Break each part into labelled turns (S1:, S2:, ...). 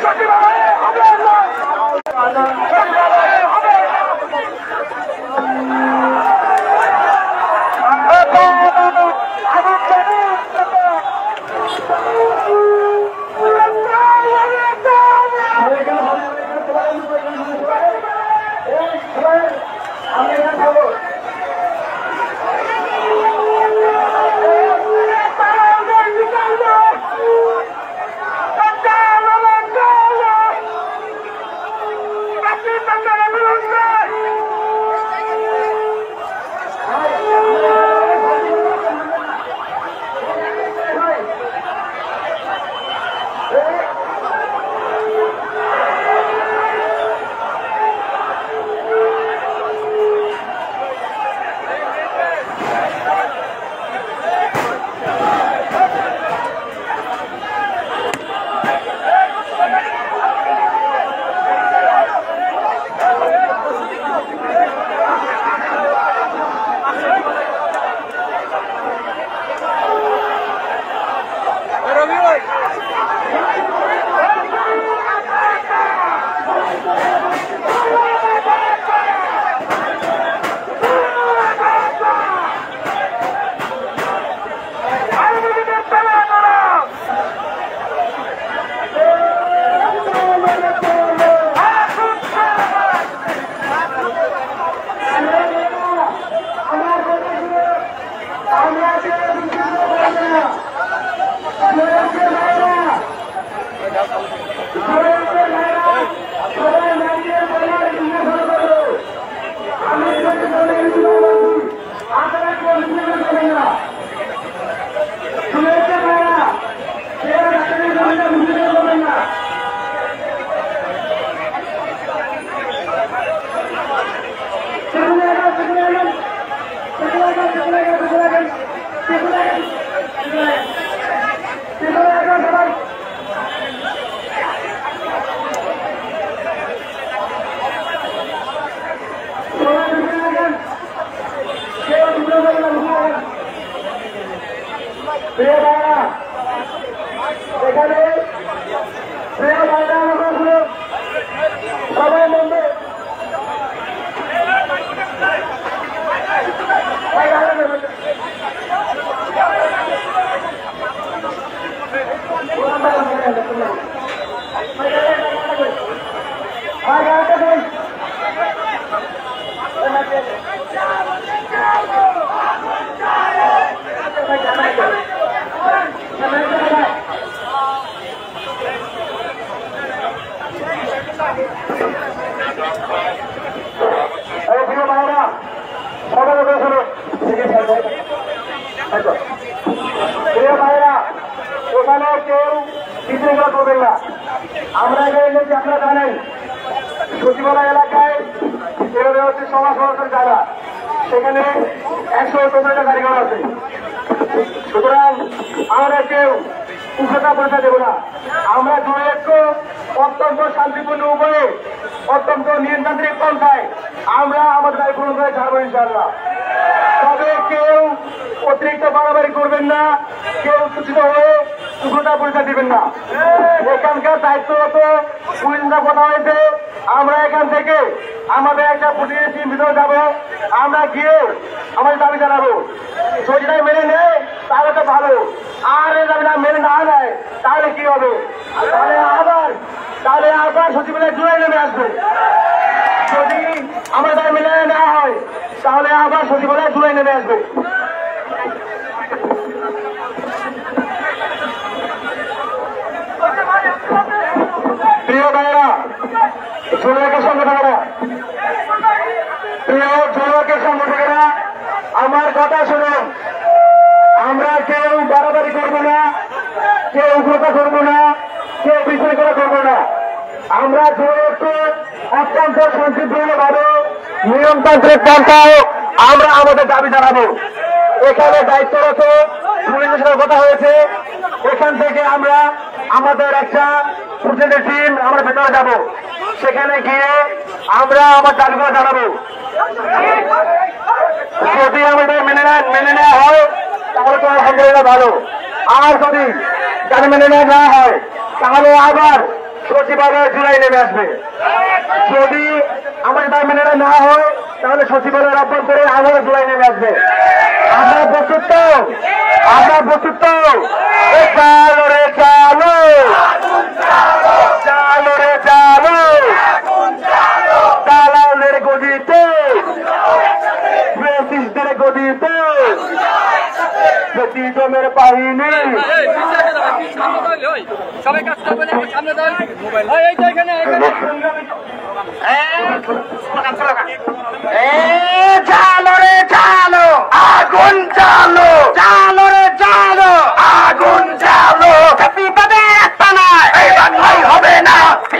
S1: সচিবালয় এলাকায় হচ্ছে সভা সমাবেশের জায়গা, সেখানে 100 কারিগর আছে। সুতরাং আমরা কেউ উচ্চতা পরিচয় দেব না। আমরা দুই ঐক্য অত্যন্ত শান্তিপূর্ণ উপায়ে, অত্যন্ত নিয়ন্ত্রণিক পন্থায় আমরা আমাদের দায়ী পূরণ করে ছাড়বো ইনশাআল্লাহ। তবে কেউ অতিরিক্ত বাড়াবাড়ি করবেন না, কেউ উত্তেজিত হয়ে উগ্রতা পরিচয় দিবেন না। এখানকার দায়িত্বরত পুলিশরা কথা হয়েছে, আমরা এখান থেকে আমাদের একটা প্রতিনিধি ভিতরে যাবো, আমরা গিয়ে আমাদের দাবি জানাবো। যদি মেনে নেয় তাহলে তো ভালো, আর এই দাবিটা মেনে না নেয় তাহলে কি হবে? তাহলে আবার সচিবালয় জুড়ে নেমে আসবে। যদি আমার দাবি মেনে নেওয়া হয় তাহলে আবার সচিবালয় জুড়ে নেমে আসবে। প্রিয় ভাইয়েরা, যুবকের সংগঠকেরা, প্রিয় যুবকের সংগঠকেরা, আমার কথা শুনুন। আমরা কেউ বাড়াবাড়ি করবো না, কেউ উগ্রতা করবো না, কেউ বিশৃঙ্খলা করবো না। আমরা যুবক অত্যন্ত শান্তিপূর্ণভাবে নিয়মতান্ত্রিক পন্থায় আমরা আমাদের দাবি জানাবো। এখানে দায়িত্বরত পুলিশের সাথে কথা হয়েছে, এখান থেকে আমরা আমাদের একটা প্রতিনিধি টিম আমরা ভেতরে যাব, সেখানে গিয়ে আমরা আমার দাবিগুলো জানাবো। যদি আমাদের মেনে নেওয়া হয় তাহলে তো আলহামদুলিল্লাহ ভালো, আর যদি মেনে নেওয়া না হয় তাহলে আবার সচিবালয় জুলাই নেমে আসবে। যদি আমার দায় মেনে না হয় তাহলে সচিবালয়ের অভ্যন্তরে আবারও জুলাই নেমে আসবে। আমরা প্রস্তুত তো, আমরা প্রস্তুত তো। চালো রে চালো, চালো রে চালো, দালালের গদিতে, ব্রিটিশদের গদিতে, ব্যতিক্রমের বাহিনী।
S2: সবাই কাজ করবেন, সামনে দেন মোবাইল। এই তো এখানে
S1: চালো রে চালো, আগুন চালো, চালো রে চালো, আগুন চালো। বিপদের একটা নয়, এই বাংলাই হবে না।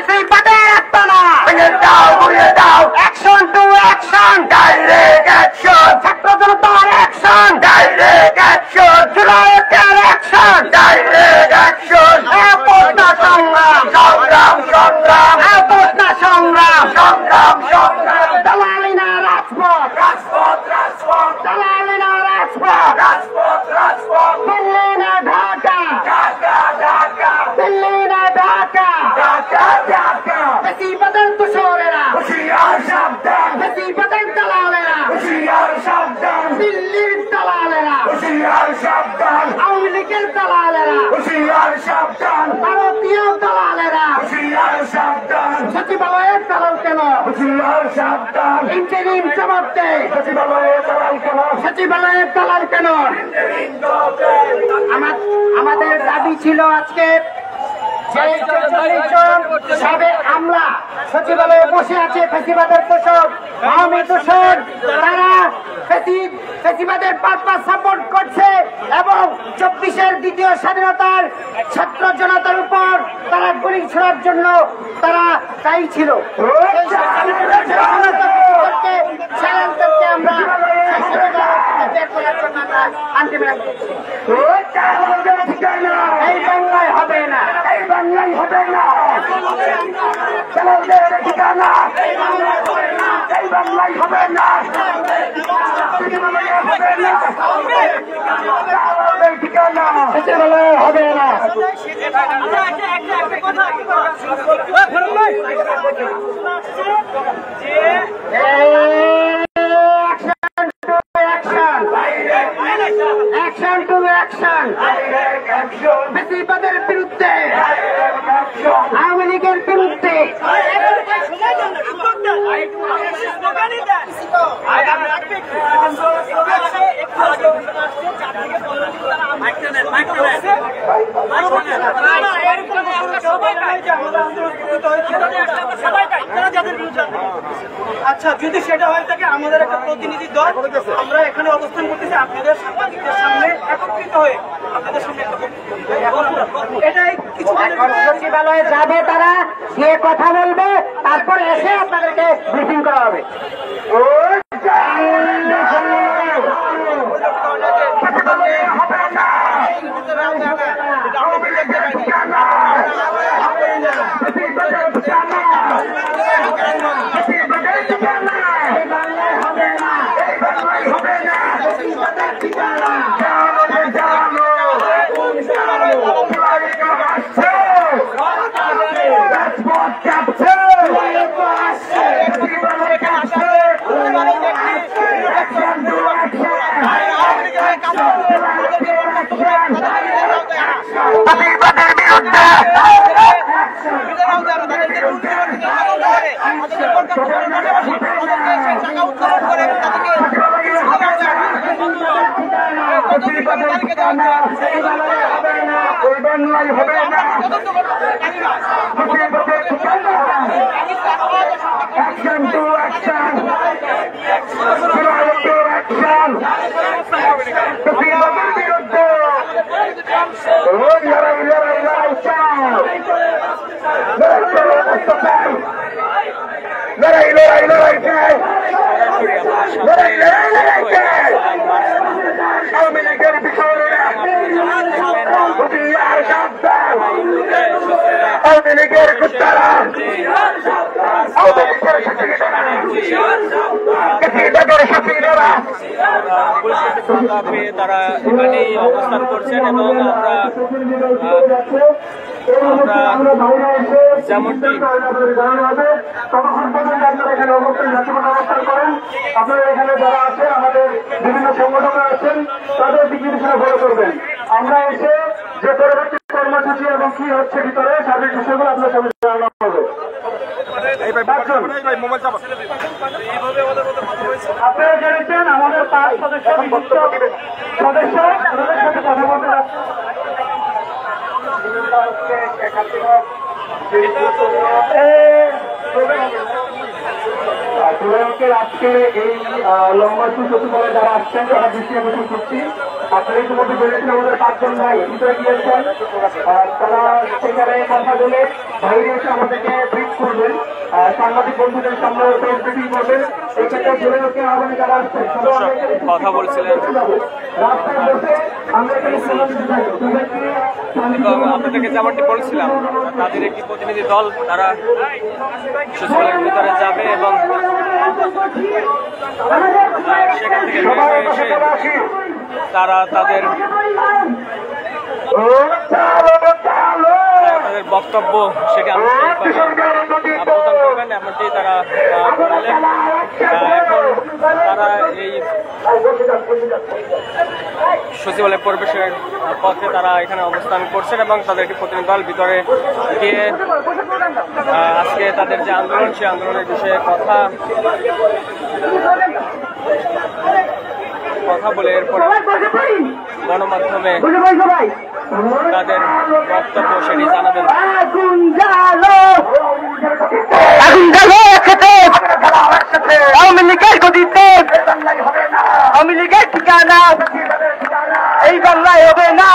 S1: বিপদের একটা নয়, ভেঙে দাও, ঘুরিয়ে দাও। Action to action, direct action. ছাত্র জনতার অ্যাকশন, ডাইরেক্ট অ্যাকশন। জুলাইয়ের অ্যাকশন, ডাইরেক্ট অ্যাকশন। আপনা সংগ্রাম, সংগ্রাম, সংগ্রাম। আপনা সংগ্রাম, সংগ্রাম, সংগ্রাম। দালালি না রাজপথ, রাজপথ, রাজপথ। দালালি না রাজপথ, রাজপথ, রাজপথ। দিল্লি না ঢাকা, ঢাকা, ঢাকা। দিল্লি না ঢাকা, ঢাকা, ঢাকা। বেশিবাদের তুষরেরা, হুঁশিয়ার সাবধান। বেশিবাদের দালালেরা, হুঁশিয়ার সাবধান। দিল্লির দালালেরা, হুঁশিয়ার সাবধান। আওয়ামী লীগের দালালেরা, হুঁশিয়ার সাবধান। ভারতীয় দালালেরা, হুঁশিয়ার সাবধান। সচিবালয়ের দালাল কেন, হুঁশিয়ার সাবধান। ইন্টারিম জবাব দে, সচিবালয়ের দালাল কেন, সচিবালয়ের দালাল কেন। আমাদের দাবি ছিল আজকে সাবেক আমলা সচিবালয়ে বসে আছে, ফেসিবাদের তোষক, আওয়ামী তোষক। তারা ফেসিবাদের পারপাস সাপোর্ট করছে এবং 24-এর দ্বিতীয় স্বাধীনতার ছাত্র জনতার উপর তারা গুলি ছোড়ার জন্য তারা দায়ী ছিল। আমরা এই বাংলায় হবে না, এই বাংলায় হবে না। ঠিকানা এই বাংলায় হবে না, এই বাংলায় হবে না, ঠিকানা সচিবালয়ে হবে না। অ্যাকশন টু অ্যাকশন, বেশিবাদের বিরুদ্ধে, আওয়ামী লীগের বিরুদ্ধে।
S2: আচ্ছা, যদি সেটা হয়ে থাকে আমাদের একটা প্রতিনিধি দল আমরা এখানে অবস্থান করতেছি আপনাদের সাংবাদিকদের সামনে একত্রিত হয়ে আপনাদের সামনে এটাই কিছু
S1: সচিবালয়ে যাবে, তারা গিয়ে কথা বলবে, তারপর এসে আপনাদেরকে ব্রিফিং করা হবে।
S2: তারা এখানেই অবস্থান করছেন এবং আমরা
S3: যেমনটি
S1: জানানো হবে ততক্ষণ পর্যন্ত আপনারা এখানে অবস্থান যাত্রীবাহী অবস্থান করেন। আপনারা এখানে যারা আছে আমাদের বিভিন্ন সংগঠন আছেন তাদের দিক নির্দেশনা ফলো করবেন। আমরা এসে যে পরবর্তী কর্মসূচি এবং কি হচ্ছে ভিতরে সার্বিক বিষয়গুলো আপনার সামনে জানানো হবে। আপনারা জেনেছেন আমাদের 5 সদস্য বিশিষ্ট সদস্য ওনাদের সাথে কথা বলতে যাচ্ছে। আজকে এই লম্বা সুসচিবালয়ে যারা আসছেন তারা দৃষ্টি আকর্ষণ করছি। আপনারা ইতিমধ্যে জেনেছেন আমাদের 5 জন ভাই ভিতরে গিয়েছেন, তারা সেখানে কথা বলে বাইরে এসে আমাদেরকে ব্রিফ করবেন, সাংবাদিক বন্ধুদের সামনে ব্রিফিং করবেন। এই ক্ষেত্রে জেলেরকে আহ্বানে যারা আসছেন
S3: কথা বলছিলেন
S1: রাস্তায় বসে আমরা এখানে
S3: এবং আপনাদেরকে যেমনটি বলছিলাম তাদের একটি প্রতিনিধি দল তারা সচিবালয়ের ভিতরে যাবে এবং সেখান থেকে বের হয়ে এসে তারা তাদের বক্তব্য সেটি আনুষ্ঠানিকভাবে প্রদান করবেন এমনটি তারা বললেন। এখন তারা এই সচিবালয়ে প্রবেশের পথে তারা এখানে অবস্থান করছেন এবং তাদের একটি প্রতিনিধি দল ভিতরে গিয়ে আজকে তাদের যে আন্দোলন সেই আন্দোলনের বিষয়ে কথা বলে এরপরে গণমাধ্যমে তাদের বক্তব্য সেটি জানাবেন।
S2: আওয়ামী লীগের গদিতে আওয়ামী লীগের ঠিকানা এই বাংলায় হবে না,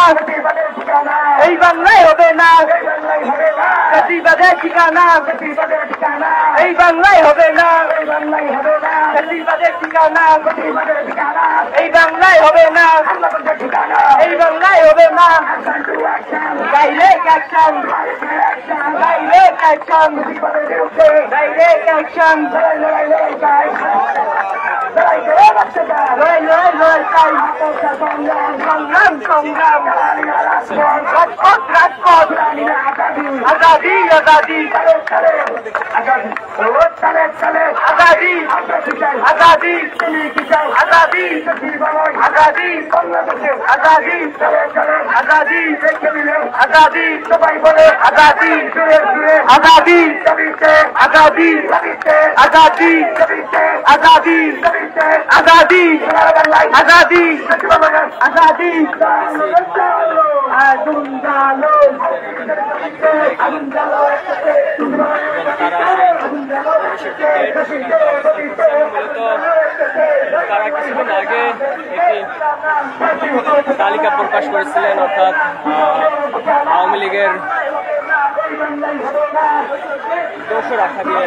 S2: এই বাংলায় হবে না, জাতিবাদের ঠিকানা এই বাংলায় হবে না, জাতিবাদের ঠিকানা এই বাংলায় হবে না, এই বাংলায় হবে না। Direct action, direct action, direct action, সংগ্রাম সংগ্রাম রাজপথ রাজপথ আজাদি আজাদি আজাদি আজাদি আজাদি আজাদি আজাদি আজাদি আজাদি সবাই বলে আজাদি আজাদি আজাদি আজাদি আজাদি আজাদি আজাদি আজাদি আগুন জ্বালো আগুন জ্বালো
S3: তারা কিছুদিন আগে একটি তালিকা প্রকাশ করেছিলেন, অর্থাৎ আওয়ামী লীগের দোষর আখ্যা দিয়ে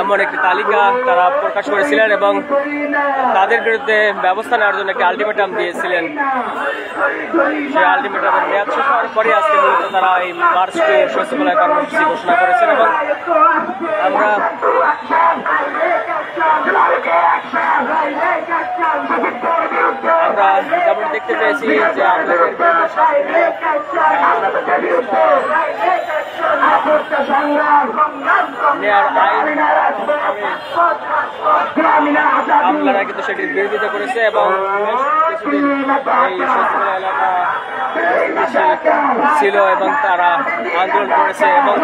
S3: এমন একটি তালিকা তারা প্রকাশ করেছিলেন এবং তাদের বিরুদ্ধে ব্যবস্থা নেওয়ার জন্য একটি আলটিমেটাম দিয়েছিলেন। সেই আলটিমেটামের মেয়াদ শেষ হওয়ার পরে আজকে মূলত তারা এই মার্চ টু সচিবালয় কর্মসূচি ঘোষণা করেছেন এবং আমরা যেমন দেখতে পেয়েছি যে আন্দোলনের আমলারা কিন্তু সেটির বিরোধিতা করেছে এবং কিছুদিন এই সচিবালয় এলাকা ছিল এবং তারা আন্দোলন করেছে এবং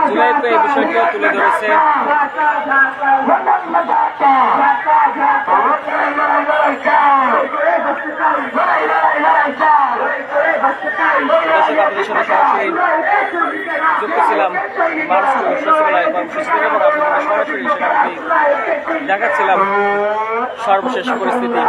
S3: জুলাইতে এই বিষয়টিও তুলে ধরেছে। আপনাদের সাথে সরাসরি যুক্ত ছিলাম মার্চ সচিবালয় কর্মসূচি এবং আপনাদের সরাসরি সেখানে দেখাচ্ছিলাম সর্বশেষ পরিস্থিতি।